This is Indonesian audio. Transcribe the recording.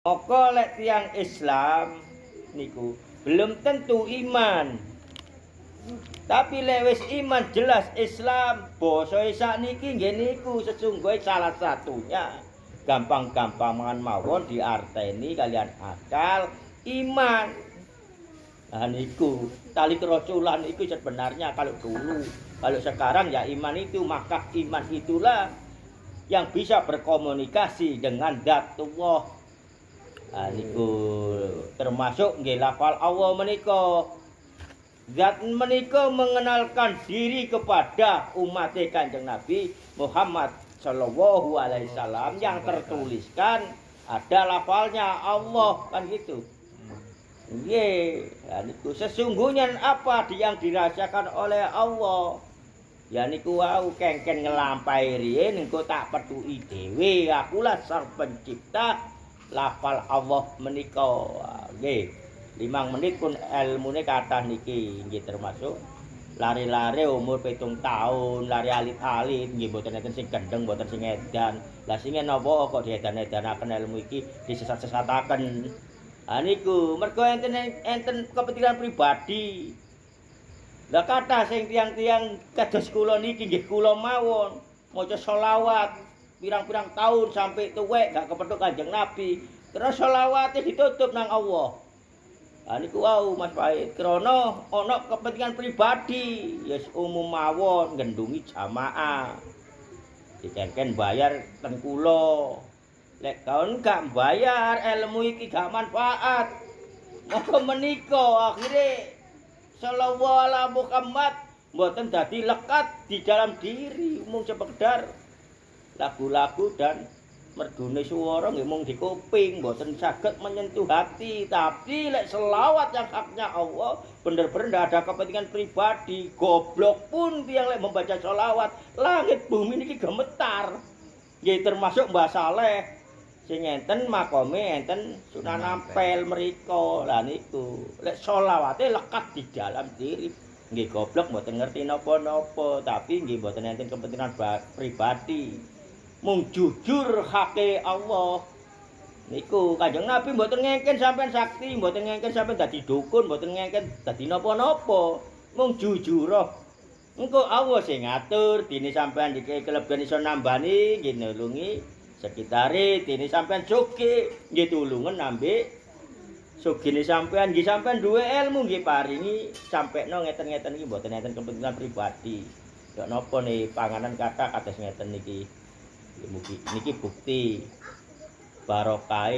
Maka lek tiyang Islam niku belum tentu iman. Tapi lek wis iman jelas Islam, basa sakniki nggih niku sesungguhnya salah satunya gampang-gampang mawon diarteni kalian akal iman. Nah niku tali keroculan itu sebenarnya kalau dulu, kalau sekarang ya iman itu, maka iman itulah yang bisa berkomunikasi dengan zatullah. Nah niku termasuk nggih lafal Allah menika. Zat menika mengenalkan diri kepada umat Kanjeng Nabi Muhammad Shallallahu Alaihi Wasallam yang tertuliskan ada lafalnya Allah kan gitu. Nggih, niku sesungguhnya apa yang dirasakan oleh Allah. Ya niku wau kengken ngelampahi riyen engko tak petuki dhewe akulah sang pencipta lafal Allah menika. Nggih. 5 menit pun ilmune kathah niki nggih termasuk lari-lari umur 7 tahun, lari alit-alit nggih mboten enten sing gendeng, mboten sing edan. Lah sing napa kok diedan-edanaken ilmu iki disesat-sesataken. Niku mergo enten kepentingan pribadi. Lah kathah sing tiang-tiang kados kula niki nggih kula mawon maca selawat pirang-pirang tahun sampai tuwek gak kepethuk Kanjeng Nabi. Terus selawate ditutup nang Allah. Niku wau Mas Pait krana ana kepentingan pribadi, yes umum mawon ngendungi jamaah. Dicengken bayar ten kula. Lek kaon gak bayar ilmu iki gak manfaat. Maka menika akhire sallallahu ala Muhammad mboten dadi lekat di dalam diri, mung sekedar lagu-lagu dan mergune swara nggih mung di kuping, mboten saged menyentuh hati. Tapi lek selawat yang haknya Allah, bener-bener ndak ada kepentingan pribadi. Goblok pun tiang lek membaca selawat, langit bumi niki gemetar. Nggih termasuk Mbah Saleh. Sing enten makome enten Sunan Ampel mriko. Lah niku lek selawate lekat di dalam diri. Nggih goblok mboten ngerti napa-napa, tapi nggih mboten enten kepentingan pribadi. Mung jujur hake Allah. Niku Kanjeng Nabi mboten ngengken sampean sakti, mboten ngengken sampean dadi dukun, mboten ngengken dadi napa-napa. Mung jujur. Engko Allah sing ngatur, dene sampean iki kelebihan iso nambani, nggih nulungi sekitare, dene sampean sugih, nggih tulungen nambe sugihne sampean, nggih sampean duwe ilmu nggih paringi sampekno ngeten-ngeten iki mboten enten kepentingan pribadi. Kok napa nih panganan kathah kados ngeten niki. Niki bukti barokah